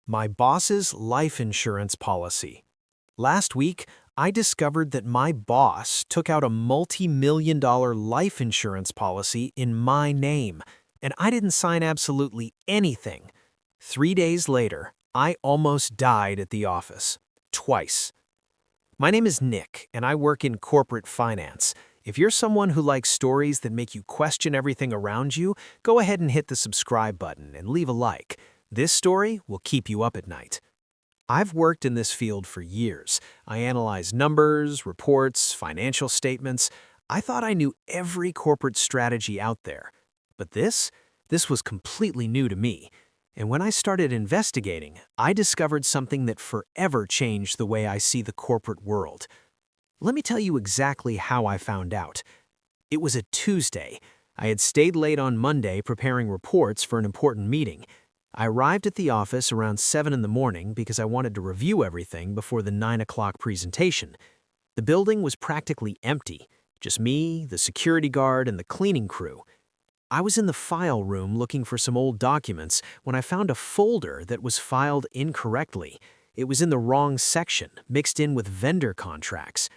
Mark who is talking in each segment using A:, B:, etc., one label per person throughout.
A: My boss's life insurance policy. Last week, I discovered that my boss took out a multi-million-dollar life insurance policy in my name, and I didn't sign absolutely anything. 3 days later, I almost died at the office. Twice. My name is Nick, and I work in corporate finance. If you're someone who likes stories that make you question everything around you, go ahead and hit the subscribe button and leave a like. This story will keep you up at night. I've worked in this field for years. I analyze numbers, reports, financial statements. I thought I knew every corporate strategy out there. But this was completely new to me. And when I started investigating, I discovered something that forever changed the way I see the corporate world. Let me tell you exactly how I found out. It was a Tuesday. I had stayed late on Monday preparing reports for an important meeting. I arrived at the office around 7 in the morning because I wanted to review everything before the 9 o'clock presentation. The building was practically empty, just me, the security guard, and the cleaning crew. I was in the file room looking for some old documents when I found a folder that was filed incorrectly. It was in the wrong section, mixed in with vendor contracts.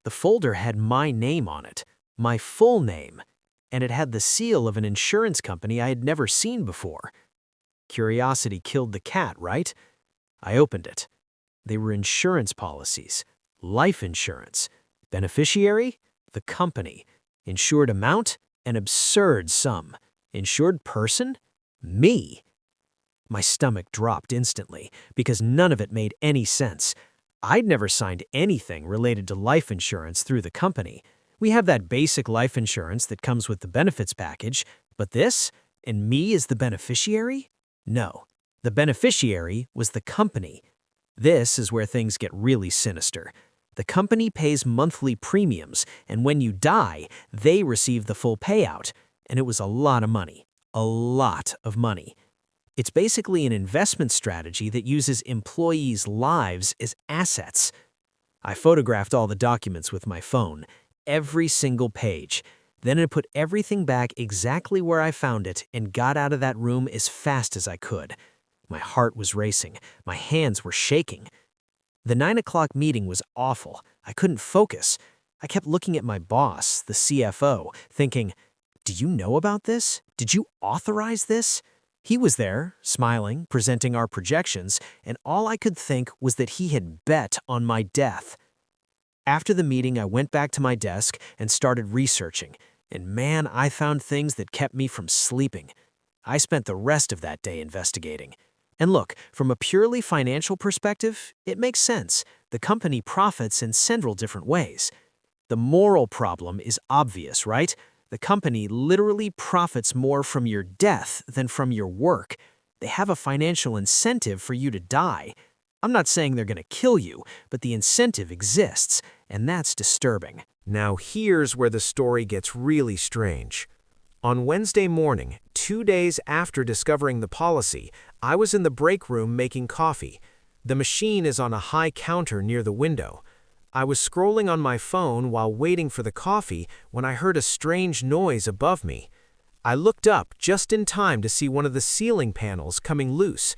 A: The folder had my name on it, my full name, and it had the seal of an insurance company I had never seen before. Curiosity killed the cat, right? I opened it. They were insurance policies, life insurance. Beneficiary? The company. Insured amount? An absurd sum. Insured person? Me. My stomach dropped instantly because none of it made any sense. I'd never signed anything related to life insurance through the company. We have that basic life insurance that comes with the benefits package, but this? And me as the beneficiary? No, the beneficiary was the company. This is where things get really sinister. The company pays monthly premiums, and when you die, they receive the full payout. And it was a lot of money. A lot of money. It's basically an investment strategy that uses employees' lives as assets. I photographed all the documents with my phone, every single page. Then I put everything back exactly where I found it and got out of that room as fast as I could. My heart was racing. My hands were shaking. The 9 o'clock meeting was awful. I couldn't focus. I kept looking at my boss, the CFO, thinking, "Do you know about this? Did you authorize this?" He was there, smiling, presenting our projections, and all I could think was that he had bet on my death. After the meeting, I went back to my desk and started researching. And man, I found things that kept me from sleeping. I spent the rest of that day investigating. And look, from a purely financial perspective, it makes sense. The company profits in several different ways. The moral problem is obvious, right? The company literally profits more from your death than from your work. They have a financial incentive for you to die. I'm not saying they're going to kill you, but the incentive exists, and that's disturbing.
B: Now here's where the story gets really strange. On Wednesday morning, 2 days after discovering the policy, I was in the break room making coffee. The machine is on a high counter near the window. I was scrolling on my phone while waiting for the coffee when I heard a strange noise above me. I looked up just in time to see one of the ceiling panels coming loose.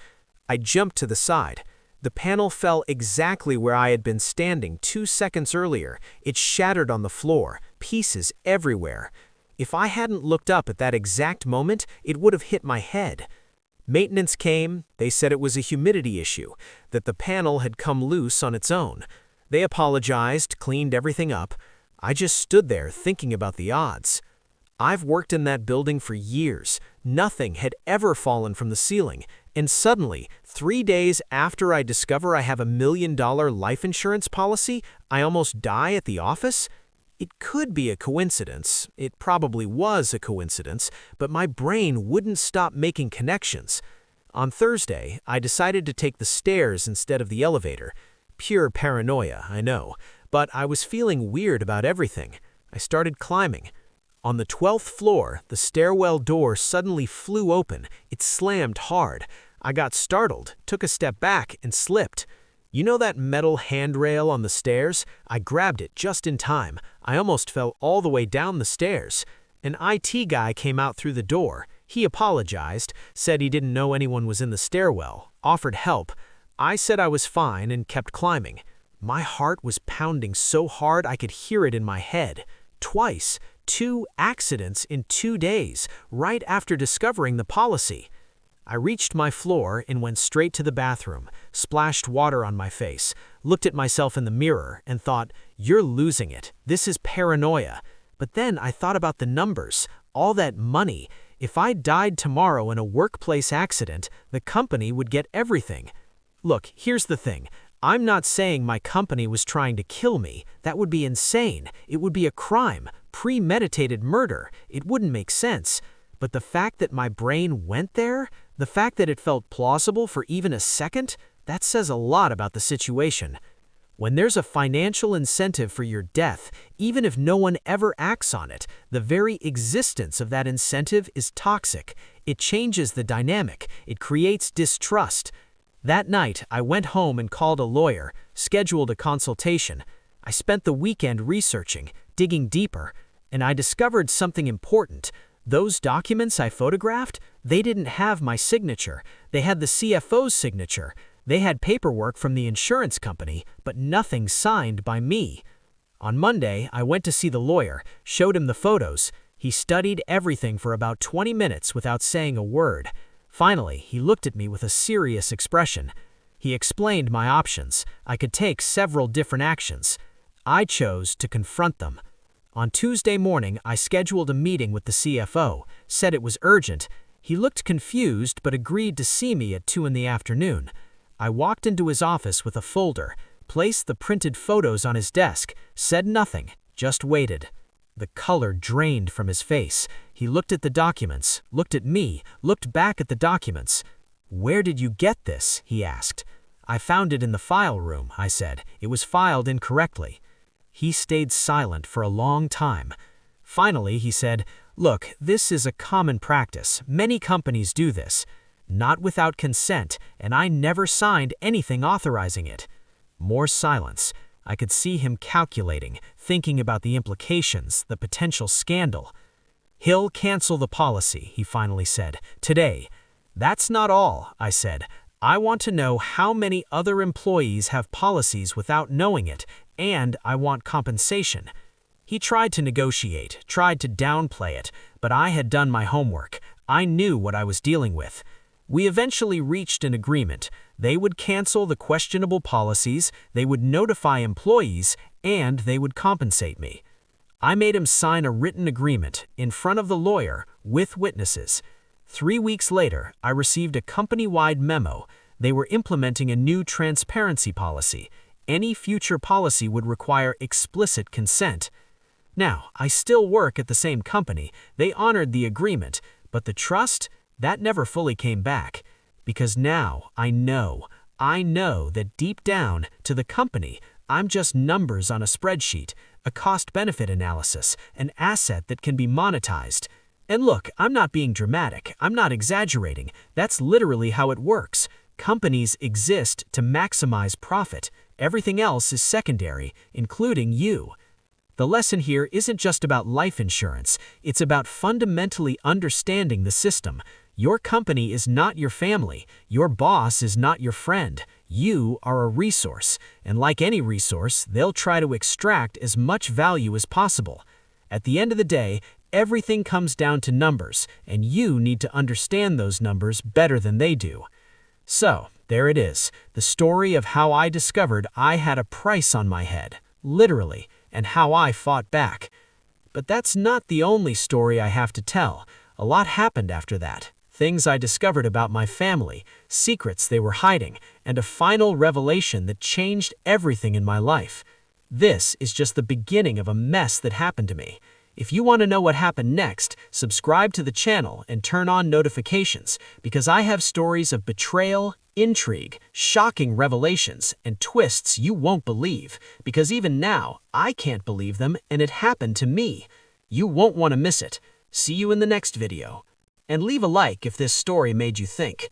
B: I jumped to the side. The panel fell exactly where I had been standing 2 seconds earlier. It shattered on the floor, pieces everywhere. If I hadn't looked up at that exact moment, it would have hit my head. Maintenance came. They said it was a humidity issue, that the panel had come loose on its own. They apologized, cleaned everything up. I just stood there thinking about the odds. I've worked in that building for years. Nothing had ever fallen from the ceiling. And suddenly, 3 days after I discover I have $1 million life insurance policy, I almost die at the office? It could be a coincidence. It probably was a coincidence, but my brain wouldn't stop making connections. On Thursday, I decided to take the stairs instead of the elevator. Pure paranoia, I know, but I was feeling weird about everything. I started climbing. On the 12th floor, the stairwell door suddenly flew open. It slammed hard. I got startled, took a step back, and slipped. You know that metal handrail on the stairs? I grabbed it just in time. I almost fell all the way down the stairs. An IT guy came out through the door. He apologized, said he didn't know anyone was in the stairwell, offered help. I said I was fine and kept climbing. My heart was pounding so hard I could hear it in my head. Twice, 2 accidents in 2 days, right after discovering the policy. I reached my floor and went straight to the bathroom, splashed water on my face, looked at myself in the mirror and thought, "You're losing it. This is paranoia." But then I thought about the numbers, all that money. If I died tomorrow in a workplace accident, the company would get everything. Look, here's the thing. I'm not saying my company was trying to kill me. That would be insane. It would be a crime, premeditated murder. It wouldn't make sense. But the fact that my brain went there, the fact that it felt plausible for even a second, that says a lot about the situation. When there's a financial incentive for your death, even if no one ever acts on it, the very existence of that incentive is toxic. It changes the dynamic. It creates distrust. That night, I went home and called a lawyer, scheduled a consultation. I spent the weekend researching, digging deeper, and I discovered something important. Those documents I photographed, they didn't have my signature. They had the CFO's signature. They had paperwork from the insurance company, but nothing signed by me. On Monday, I went to see the lawyer, showed him the photos. He studied everything for about 20 minutes without saying a word. Finally, he looked at me with a serious expression. He explained my options. I could take several different actions. I chose to confront them. On Tuesday morning, I scheduled a meeting with the CFO, said it was urgent. He looked confused but agreed to see me at 2 in the afternoon. I walked into his office with a folder, placed the printed photos on his desk, said nothing, just waited. The color drained from his face. He looked at the documents, looked at me, looked back at the documents. "Where did you get this?" he asked. "I found it in the file room," I said. "It was filed incorrectly." He stayed silent for a long time. Finally, he said, "Look, this is a common practice. Many companies do this. Not without consent, and I never signed anything authorizing it." More silence. I could see him calculating, thinking about the implications, the potential scandal. "He'll cancel the policy," he finally said, "today." "That's not all," I said. "I want to know how many other employees have policies without knowing it, and I want compensation." He tried to negotiate, tried to downplay it, but I had done my homework. I knew what I was dealing with. We eventually reached an agreement. They would cancel the questionable policies, they would notify employees, and they would compensate me. I made him sign a written agreement in front of the lawyer with witnesses. 3 weeks later, I received a company-wide memo. They were implementing a new transparency policy. Any future policy would require explicit consent. Now, I still work at the same company. They honored the agreement, but the trust, that never fully came back. Because now I know that deep down to the company, I'm just numbers on a spreadsheet, a cost-benefit analysis, an asset that can be monetized. And look, I'm not being dramatic. I'm not exaggerating. That's literally how it works. Companies exist to maximize profit. Everything else is secondary, including you. The lesson here isn't just about life insurance. It's about fundamentally understanding the system. Your company is not your family. Your boss is not your friend. You are a resource. And like any resource, they'll try to extract as much value as possible. At the end of the day, everything comes down to numbers, and you need to understand those numbers better than they do. So, there it is, the story of how I discovered I had a price on my head, literally, and how I fought back. But that's not the only story I have to tell. A lot happened after that. Things I discovered about my family, secrets they were hiding, and a final revelation that changed everything in my life. This is just the beginning of a mess that happened to me. If you want to know what happened next, subscribe to the channel and turn on notifications, because I have stories of betrayal, intrigue, shocking revelations, and twists you won't believe, because even now, I can't believe them and it happened to me. You won't want to miss it. See you in the next video. And leave a like if this story made you think.